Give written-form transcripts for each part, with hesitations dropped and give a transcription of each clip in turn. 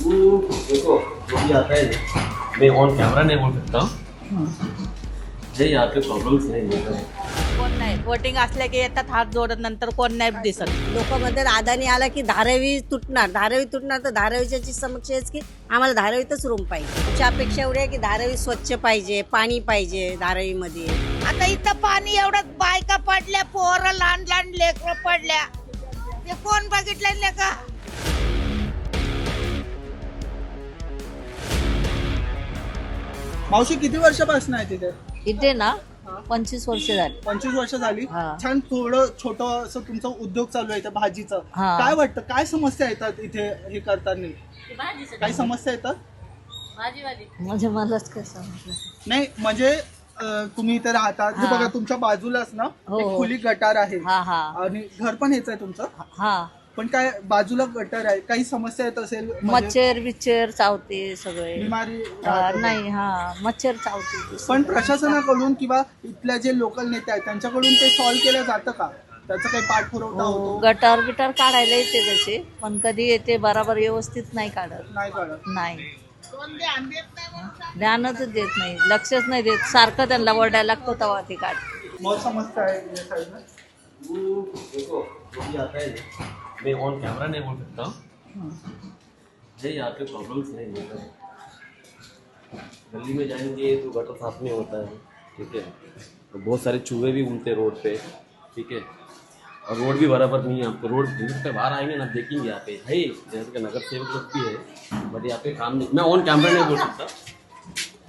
देखो जो भी आता है मैं ऑन कैमरा नहीं बोल सकता हूँ। जे यहाँ पे प्रॉब्लम्स नहीं होता है। कोण नाही वोटिंग असल्या की येतात हात जोडत नंतर कोण नाही दिसत. लोक मध्ये अदानी आला की धारावी तुटणार तर धारावीची समक्ष आहेच की आम्हाला धारावीतच रूम पाहिजे. आमची अपेक्षा एवढी आहे की धारावी स्वच्छ पाहिजे, पाणी पाहिजे धारावीमध्ये. आता इथं पाणी एवढं बायका पडल्या, पोरं लहान लहान लेकरं पडल्या, ते कोण बघितलं का? मावशी किती वर्षापासून आहे तिथे? इथे ना 25 वर्ष झाली. 25 वर्ष झाली. हा. छान. थोडं छोटं असं तुमचा उद्योग चालू आहे इथे भाजीचं. हा. काय वाटतं, काय समस्या येतात इथे हे करताना? काही समस्या येतात? म्हणजे मलाच काय समजलं नाही म्हणजे तुम्ही इथे राहतात, हे हा. बघा तुमच्या बाजूलाच ना हो, एक हो. खुली गटार आहे हा हा आणि घर पण हेच आहे तुमचं. हा. पण काय बाजूला गटार आहे, काही समस्या येत असेल म्हणजे मच्छर बिच्छर चावते सगळे. बिमारी नाही हा मच्छर चावते. पण प्रशासनाकडून किंवा इथल्या जे लोकल नेते आहेत त्यांच्याकडून ते सॉल्व्ह केलं जातं का? त्याचा काही पाठपुरावा हो, होतो? गटार बिटार काढायला येते तसे, पण कधी येते बराबर व्यवस्थित नाही काढत. नाही काढत. नाही ध्यानच देत नाही, लक्षच नाही देत. सारखं त्यांना वरडायला लागतो तेव्हा ते काढ. बहुत समस्या आहे या साईडला. देखो जो भी आता है मैं ऑन कैमरा नहीं बोल सकता हूँ। जे यहाँ पे प्रॉब्लम्स नहीं होता है। गली में जाएंगे तो गटर साफ नहीं होता है, ठीक है। तो बहुत सारे चूहे भी घूमते रोड पे, ठीक है। और रोड भी बराबर नहीं है। आपको रोड पे बाहर आएंगे ना, देखेंगे यहाँ पे है जैसे कि नगर सेवक लोग भी है, बट यहाँ पे काम नहीं। मैं ऑन कैमरा नहीं बोल सकता,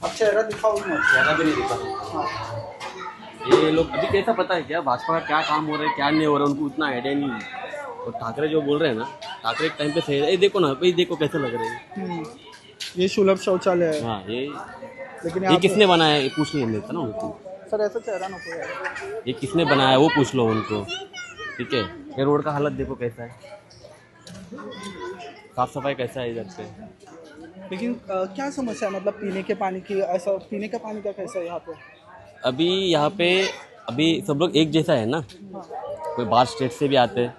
अब चेहरा दिखाओ मत. ज़्यादा भी नहीं दिखा। ये लोग अभी कैसा पता है क्या, भाजपा का क्या काम हो रहा है क्या नहीं हो रहा है, उनको उतना आइडिया नहीं है। और ठाकरे जो बोल रहे हैं ना, ठाकरे एक टाइम पे सही है। ये देखो ना भाई, देखो कैसे लग रहे हैं। ये सुलभ शौचालय है. हाँ लेकिन ये यहाँ किसने बनाया है ये पूछ लो देता ना उनको। पे- सर ऐसा चेहरा नको है. ये किसने बनाया है वो पूछ लो उनको, ठीक है। ये रोड का हालत देखो कैसा है, साफ सफाई कैसा है इधर से। लेकिन क्या समस्या है, मतलब पीने के पानी की? ऐसा पीने का पानी का कैसा है यहाँ पे? अभी यहाँ पे अभी सब लोग एक जैसा है ना, कोई बाहर स्टेट से भी आते हैं,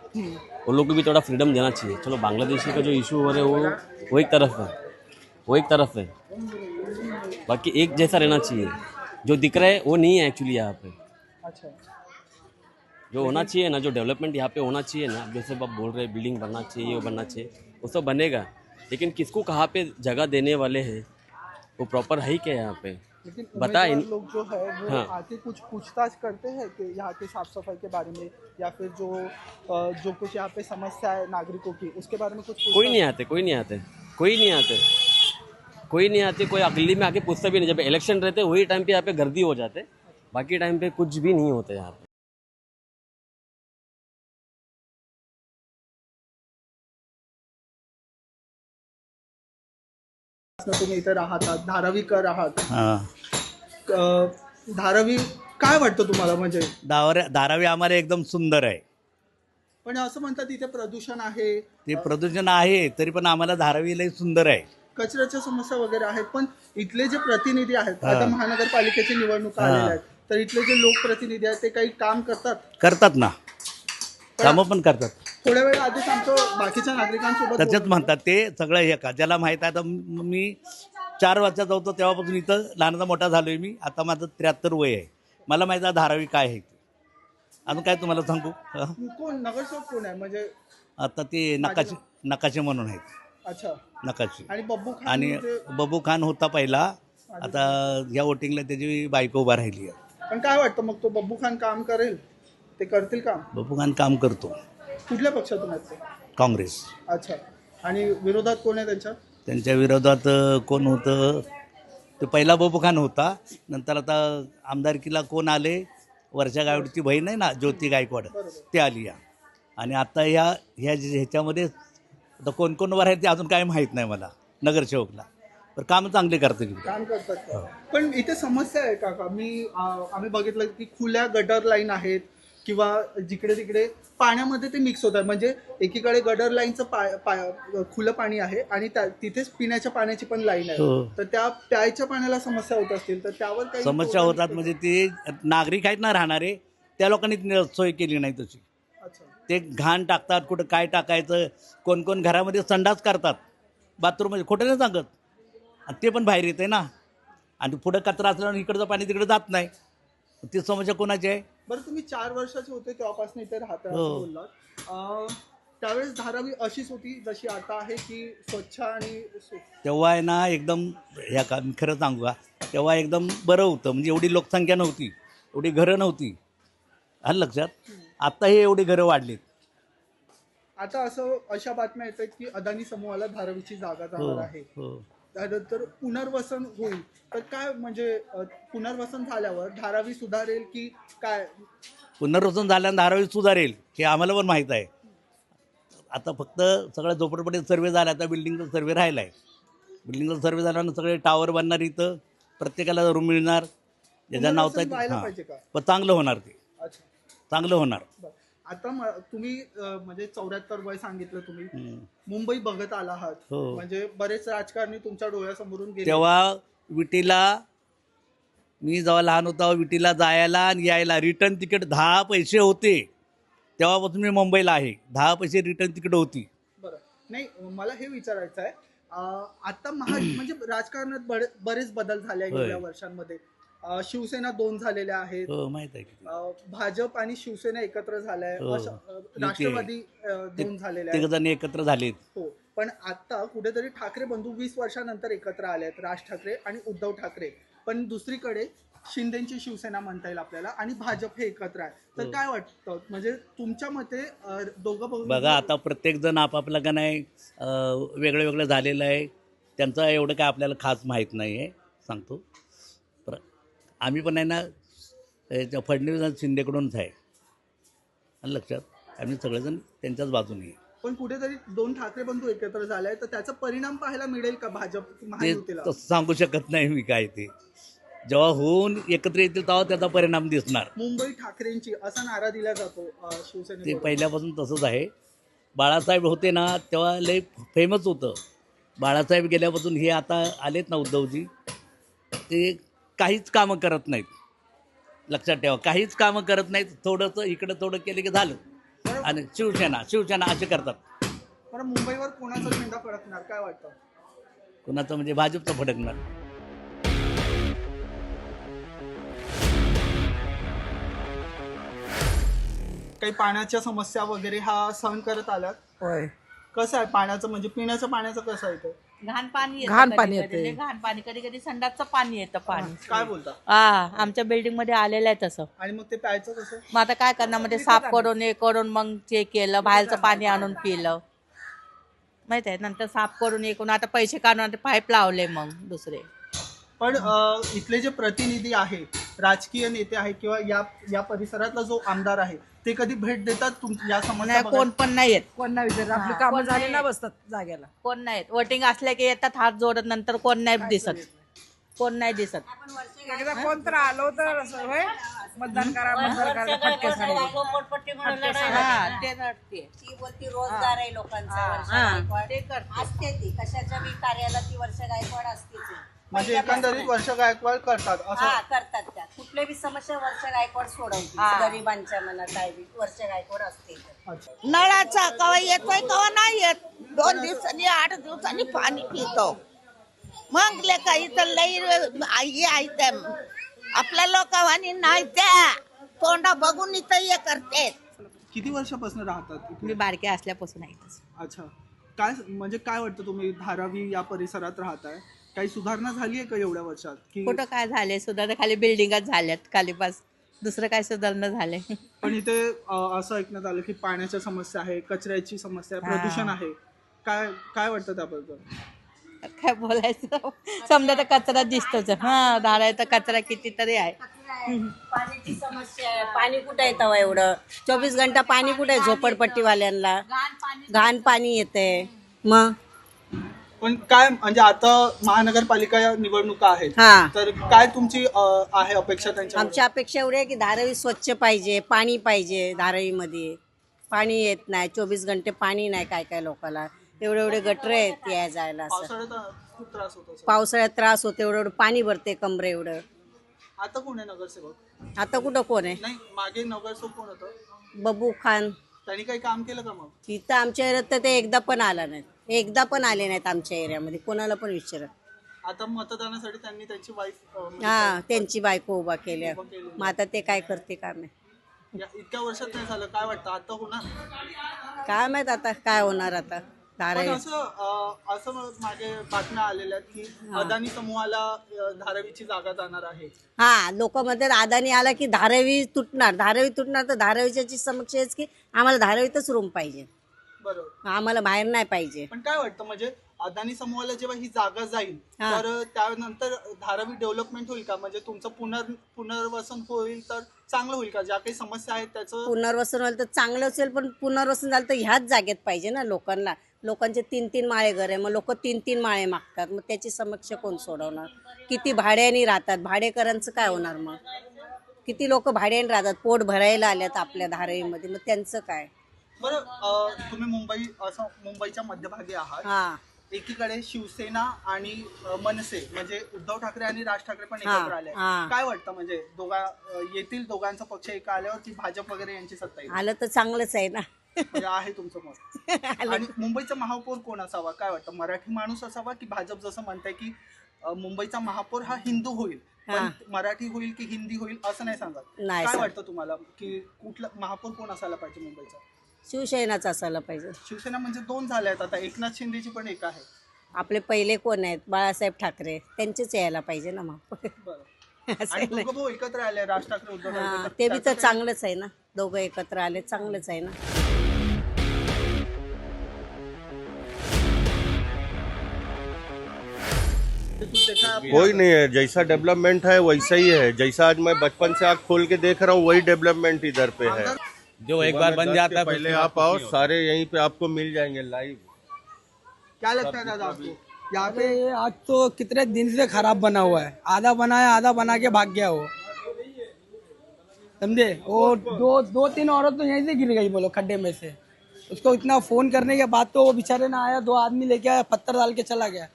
उन लोग को भी थोड़ा फ्रीडम देना चाहिए। चलो बांग्लादेशी का जो इशू हो रहा है वो एक तरफ है, वो एक तरफ है, बाकी एक जैसा रहना चाहिए। जो दिख रहा है वो नहीं है एक्चुअली यहाँ पे। अच्छा. जो होना चाहिए ना, जो डेवलपमेंट यहाँ पे होना चाहिए ना, जैसे आप बोल रहे हैं बिल्डिंग बनना चाहिए, वो बनना चाहिए, वो सब बनेगा। लेकिन किसको कहाँ पे जगह देने वाले हैं, वो प्रॉपर है ही क्या यहाँ पे? लेकिन बता उम्मीदवार इन- लोग जो है वो हाँ। आके कुछ पूछताछ करते हैं कि यहाँ के साफ सफाई के बारे में, या फिर जो कुछ यहाँ पे समस्या है नागरिकों की उसके बारे में कुछ कोई नहीं आते, कोई नहीं आते, कोई नहीं आते, कोई नहीं आते। कोई अगली में आके पूछता भी नहीं। जब इलेक्शन रहते वही टाइम पे यहाँ पे गर्दी हो जाते, बाकी टाइम पे कुछ भी नहीं होता यहाँ पे। तुम्ही इथे राहतात, धारावीकर आहात. हां. धारावी काय वाटतं तुम्हाला? म्हणजे धारावी आम्हाला एकदम सुंदर आहे. पण असं म्हणतात इथे प्रदूषण आहे, ते प्रदूषण आहे तरी पण आम्हाला धारावी लई सुंदर आहे. कचऱ्याच्या समस्या वगैरे आहेत. पण इथले जे प्रतिनिधी आहेत, हा. आता महानगरपालिकेची निवडणूक हा. आलेल्या आहेत, तर इथले जे लोकप्रतिनिधी आहेत ते काही काम करतात ना, कामं पण करतात. थोड्या वेळ आधीच आमचं बाकीच्या नागरिकांसोबत त्याच्यात बोलणं म्हणतात ते सगळं हे का ज्याला माहीत आहे. आता मी 4 वर्षाचा होतो तेव्हापासून इथं लहानाचा मोठा झालोय मी. आता माझं 73 वय आहे. मला माहीत आहे धारावी काय आहे. अजून काय तुम्हाला सांगू? कोण नगरसेवक कोण आहे म्हणजे? आता ते नकाशे म्हणून आहेत. अच्छा. नकाशे. आणि बब्बू खान आणि म्हणजे- बबू खान होता पहिला. आता या वोटिंगला त्याची बायको उभा राहिली आहे. पण काय वाटतं मग, तो बब्बू खान काम करेल? ते करतील काम? बबू खान काम करतो. कुठल्या पक्षातून आहेत ते? काँग्रेस. अच्छा. आणि विरोधात कोण आहे त्यांच्या? त्यांच्या विरोधात कोण होतं? ते पहिला बबू खान होता. नंतर आता आमदारकीला कोण आले? वर्षा गायकवाडची बहीण आहे ना, ज्योती गायकवाड, ते आली या. आणि आता ह्याच्यामध्ये आता कोण कोण उभं आहे ते अजून काय माहीत नाही मला नगरसेवकला. पण कामं चांगले करतील. काम करतात का? पण इथे समस्या आहे का? आम्ही बघितलं की खुल्या गटर लाईन आहेत, किंवा जिकडे तिकडे पाण्यामध्ये ते मिक्स होतात. म्हणजे एकीकडे गटर लाईनचं खुलं पाणी आहे आणि तिथेच पिण्याच्या पाण्याची पण लाईन आहे. हो. तर त्या प्यायच्या पाण्याला समस्या होत असतील तर त्यावर काही समस्या होतात. म्हणजे ते नागरिक आहेत ना राहणारे, त्या लोकांनी सोय केली नाही तशी. अच्छा. ते घाण टाकतात, कुठं काय टाकायचं. कोण कोण घरामध्ये संडास करतात. बाथरूममध्ये, खोटं नाही सांगत. आणि ते पण बाहेर येते ना, आणि पुढं कचरा असल्यानं इकडचं पाणी तिकडे जात नाही. ती समस्या कोणाची आहे? बरं, तुम्ही 4 वर्षाचे होते तेव्हापासून इथे राहता असं हो. बोललात. त्यावेळेस धारावी अशीच होती जशी आता आहे की स्वच्छ आणि तेव्हा आहे ना एकदम, ह्या का मी खरं सांगू का, तेव्हा एकदम बरं होतं. म्हणजे एवढी लोकसंख्या नव्हती, एवढी घरं नव्हती. आलं लक्षात? आत्ता हे एवढी घरं वाढलीत. आता अशा बातम्या येत आहेत की अदानी समूहाला धारावीची जागा हो जाणार आहे. हो. त्यानंतर पुनर्वसन होईल, तर काय म्हणजे पुनर्वसन झाल्यावर धारावी सुधारेल की काय? पुनर्वसन झाल्यानं धारावी सुधारेल हे आम्हाला पण माहीत आहे. आता फक्त सगळ्या झोपडपट्टीत सर्वे झाला, आता बिल्डिंगचा सर्वे राहिला आहे. बिल्डिंगचा सर्वे झाल्यानं सगळे टावर बांधणार, इथं प्रत्येकाला रूम मिळणार, ज्याचं नाव पुनर्वसन व्हायला हां, पाहिजे का? पण चांगलं होणार, ते अच्छा, चांगलं होणार. बरं. आता तुम्ही म्हणजे 74 वय सांगितलं तुम्ही, हम्म. मुंबई बघत आला आहात, हो. म्हणजे बरेच राजकारणी तुमच्या डोळ्यासमोरून गेले. तेव्हा विटीला, मी जेव्हा लहान होतो विटीला जायला आणि यायला रिटर्न तिकीट 10 पैसे होते. तेव्हापासून मी मुंबईला आहे. 10 पैसे रिटर्न तिकीट होती. बरं, नाही मला हे विचारायचं आहे, आता म्हणजे राजकारणात बरेच बदल झाले आहेत होय. गेल्या वर्षांमध्ये. शिवसेना 2 झालेल्या आहेत, हो, माहीत आहे की. भाजप आणि शिवसेना एकत्र झाल्या हो. राष्ट्रवादी 2 झालेल्या आहेत. तिघजण एकत्र झालेत. हो, पण आता कुठेतरी ठाकरे बंधू 20 वर्षानंतर एकत्र आले आहेत, राज ठाकरे आणि उद्धव ठाकरे. पण दुसरीकडे शिंदेची शिवसेना म्हणता येईल आपल्याला, आणि भाजप हे एकत्र आहे. तर काय वाटतं, म्हणजे तुमच्या मते दोघं बघा, आता प्रत्येकजण आपापला का नाही वेगळं वेगळं झालेलं आहे. त्यांचं एवढं काय आपल्याला खास माहीत नाही आहे, सांगतो. आम्ही पण आहे ना फडणवीस आणि शिंदेकडूनच आहे. आणि लक्षात, आम्ही सगळेजण त्यांच्याच बाजूने आहे. पण कुठेतरी 2 ठाकरे बंधू एकत्र झाले, तर त्याचा परिणाम पाहायला मिळेल का भाजप ते महायुतीला? तसं सांगू शकत नाही मी काय ते. जेव्हा होऊन एकत्र येतील तेव्हा त्याचा परिणाम दिसणार. मुंबई ठाकरेंची असा नारा दिला जातो ते शिवसेनेकडून. पहिल्यापासून तसंच आहे. बाळासाहेब होते ना तेव्हा लय फेमस होतं. बाळासाहेब गेल्यापासून हे आता आलेत ना उद्धवजी, ते काहीच कामं करत नाहीत. लक्षात ठेवा, काहीच कामं करत नाहीत. थोडंसं इकडं थोडं केलं की झालं. आणि शिवसेना असे करतात. पण मुंबईवर कोणाचा झेंडा फडकणार काय वाटतं? कोणाचं म्हणजे भाजपचं फडकणार. काही पाण्याच्या समस्या वगैरे हा सहन करत आलात? होय. कसं आहे पाण्याचं, म्हणजे पिण्याचं पाण्याचं कसं आहे ते? घाण पाणी येतं, घाण पाणी कधी-कधी. येते. लय घाण पाणी, कधी कधी संडासचं पाणी येतं पाणी. काय बोलता? आमच्या बिल्डिंग मध्ये आलेलं आहे तसं. आणि मग ते प्यायचं कसं? मग आता काय करणार, मध्ये साफ करून हे करून मग ते केलं, बाहेरचं पाणी आणून पिलं, माहित आहे. नंतर साफ करून हे करून आता पैसे काढून पाईप लावले मग दुसरे. पण इथले जे प्रतिनिधी आहे, राजकीय नेते आहे किंवा या परिसरातला जो आमदार आहे, ते कधी भेट देतात या समस्या नाही, कोण पण नाही येत, कोण नाही विचारत, आपली हा, कामं कोण झाली नाही. ना बसतात जागेला. कोण नाही येत. वोटिंग असले की येतात हात जोडत, नंतर कोण नाही दिसत, कोण नाही दिसत. एकदा कोण तर आलो तर असं होय, मतदान करा फटके साडे. हा, ते नडते. ती बोलती रोजगार आहे लोकांचा. वर्षा हा, गायकवाड ते करते. असते, ती कशाच्या बी कार्याला ती वर्षा गायकवाड असतेच. म्हणजे एकंदरीत वर्ष गायकवाड करतात हा, असं? करतात त्या. कुठल्या बी समस्या वर्षा गायकवाड सोडवते. हा. गरिबांच्या मनात काय बी वर्षा गायकवाड असते. अच्छा. नळाचा कवा येतोय कवा नाही येत. 2 दिवसांनी 8 दिवसांनी पाणी पितो. मग लेका इथं लई आई आहे, आपल्या लोकांनी नाही, त्या तोंडा बघून इथं हे करते. किती वर्षापासून राहतात इथे? मी बारक्या असल्यापासून आहे तसं. अच्छा, काय म्हणजे काय वाटतं, तुम्ही धारावी या परिसरात राहताय, काही सुधारणा झाली आहे का एवढ्या वर्षात? की कुठं काय झाले, सुधारणा खाली बिल्डिंगच झाल्यात खाली, बस दुसरं काय सुधारणा झालंय. पण इथे असं ऐकण्यात आलं की पाण्याच्या समस्या आहे, कचऱ्याची समस्या आहे, प्रदूषण आहे. काय वाटतं त्याबद्दल? काय बोलायचं, समजा तर कचरा दिसतोच. हा, धारायचा कचरा कितीतरी आहे. पाण्याची समस्या आहे. पाणी कुठं आहे तेव्हा एवढं? 24 घंटा पाणी कुठं आहे झोपडपट्टीवाल्यांना? घाण पाणी येते. मग पण काय म्हणजे आता महानगरपालिका निवडणुका आहेत, हा. तर काय तुमची आहे अपेक्षा त्यांच्या? आमची अपेक्षा एवढी आहे की धारावी स्वच्छ पाहिजे, पाणी पाहिजे. धारावीमध्ये पाणी येत नाही, 24 घंटे पाणी नाही. काय लोकांना एवढे गटर आहेत या जायला. असं पावसाळ्यात खूप त्रास होतो सर. पावसाळ्यात त्रास होतो, एवढं पाणी भरते कमरे एवढं. आता कोण आहे नगरसेवक? आता कुठं कोण आहे? नाही, मागे नगरसेवक कोण होतं? बबू खान. त्यांनी काही काम केलं का मग? इथं आमच्या एरियात तर ते एकदा पण आला नाही. एकदा पण आले नाहीत आमच्या एरियामध्ये, कोणाला पण विचारा. आता मतदानासाठी त्यांनी त्यांची वाईफ हा, त्यांची बायको उभा केल्या, मग आता ते काय करते काय माहित. इतक्या वर्षात नाही झालं, काय वाटतं आता होणार? काय माहित आता काय होणार आता पण धारावी. असं मागे बातम्या आलेल्या आहेत की अदानी समूहाला धारावीची जागा जाणार आहे. हा, लोक म्हणतात अदानी आला की धारावी तुटणार तर धारावीची समक्ष हेच की आम्हाला धारावीतच रूम पाहिजे, बरोबर. आम्हाला बाहेर नाही पाहिजे. पण काय वाटतं, म्हणजे अदानी समूहाला जेव्हा ही जागा जाईल हा. तर त्यानंतर धारावी डेव्हलपमेंट होईल का? म्हणजे तुमचं पुनर्वसन होईल तर चांगलं होईल का? ज्या काही समस्या आहेत त्याचं पुनर्वसन व्हायला तर चांगलं असेल, पण पुनर्वसन झालं तर ह्याच जागेत पाहिजे ना लोकांना. लोकांचे 3-3 माळे घर आहे, मग लोक 3-3 माळे मागतात, मग त्याची समस्या कोण सोडवणार? किती भाड्याने राहतात, भाडेकरांचं काय होणार? मग किती लोक भाड्याने राहतात, पोट भरायला आल्यात आपल्या धारावीमध्ये, मग त्यांचं काय? बरं. तुम्ही मुंबईच्या मध्यभागी आहात. हा, एकीकडे शिवसेना आणि मनसे म्हणजे उद्धव ठाकरे आणि राज ठाकरे पण एकत्र आले. हा. काय वाटतं, म्हणजे येथील दोघांचा पक्ष एका आल्यावर की भाजप वगैरे यांची सत्ता येईल? आलं तर चांगलंच आहे ना. म्हणजे आहे तुमचं मत. आणि मुंबईचा महापौर कोण असावा काय वाटतं? मराठी माणूस असावा की भाजप जसं म्हणताय की मुंबईचा महापौर हा हिंदू होईल, पण मराठी होईल की हिंदी होईल असं नाही सांगत. नाही काय सांगत. वाटतं तुम्हाला की कुठला महापौर कोण असायला पाहिजे मुंबईचा? शिवसेनाच असायला पाहिजे. शिवसेना म्हणजे 2 झाल्या आहेत आता, एकनाथ शिंदेची पण एक आहे. आपले पहिले कोण आहेत, बाळासाहेब ठाकरे, त्यांचेच यायला पाहिजे ना मग. बरं. असं आणि नाही. दोघं भाऊ एकत्र आले, राज ठाकरे उद्धव हा, ठाकरे. ते बी तर त्याचं चांगलंच आहे ना, दोघं एकत्र आले चांगलंच आहे ना. काय- कोई नहीं है, जैसा डेवलपमेंट है वैसा ही है। जैसा आज मैं बचपन से आँख खोल के देख रहा हूँ वही डेवलपमेंट इधर पे है। जो एक बार बन जाता है पहले आप आओ, सारे यहीं पे आपको मिल जाएंगे लाइव। क्या लगता है दादा आपको यहाँ पे? अरे आज तो कितने दिन से खराब बना हुआ है, आधा बनाया आधा बना के भाग गया वो, समझे? वो दो 3 औरत तो यहीं से गिर गई बोलो खड्डे में से। उसको इतना फोन करने के बाद तो वो बेचारे ना आया, 2 आदमी लेके आया, पत्थर डाल के चला गया।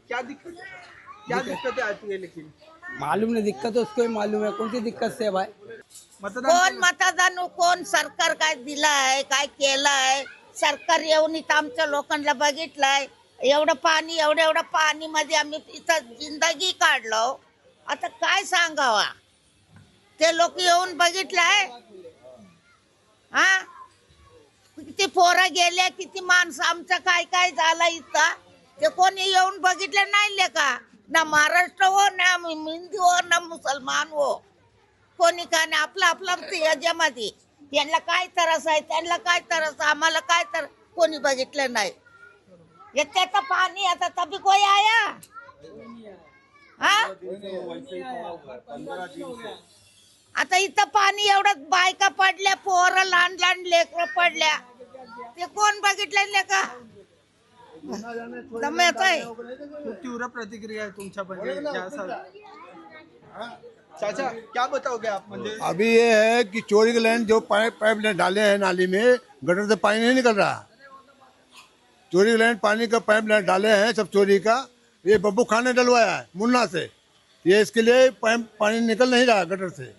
क्या दिक्कतें आती है? लेकिन मालूम नहीं, दिक्कत उसको ही मालूम है कौन सी दिक्कत से है भाई। कोण मतदान कोण सरकार काय दिलाय, काय केलंय सरकार? येऊन इथं आमच्या लोकांना बघितलंय, एवढं पाणी मध्ये आम्ही इथं जिंदगी काढलो, आता काय सांगावा? ते लोक येऊन बघितलंय? हा, किती पोरं गेल्या, किती माणसं, आमचं काय काय झालं इथं, ते कोणी येऊन बघितलं नाही का? ना महाराष्ट्र हो, ना हिंदू हो, ना मुसलमान हो, कोणी काय नाही. आपलं याच्यामध्ये त्यांना काय त्रास आहे, त्यांना काय त्रास, आम्हाला काय तर कोणी बघितलं नाही. त्याचं पाणी आता तभी कोई आया? हा, आता इथं पाणी एवढं, बायका पडल्या, पोरं लहान लहान लेकरं पडल्या, ते कोण बघितलं का? दम येतोय. खूप तीव्र प्रतिक्रिया है तुमच्या म्हणजे चाचा, क्या बताओगे आप? म्हणजे अभी ये है कि चोरी के लाइन जो पाइप डाले हैं नाली में, गटर से पानी नहीं निकल रहा। चोरी के लाइन पानी का पाइप डाले हैं सब चोरी का, ये बब्बू खान ने डलवाया है मुन्ना से, ये इसके लिए पानी निकल नहीं रहा गटर से।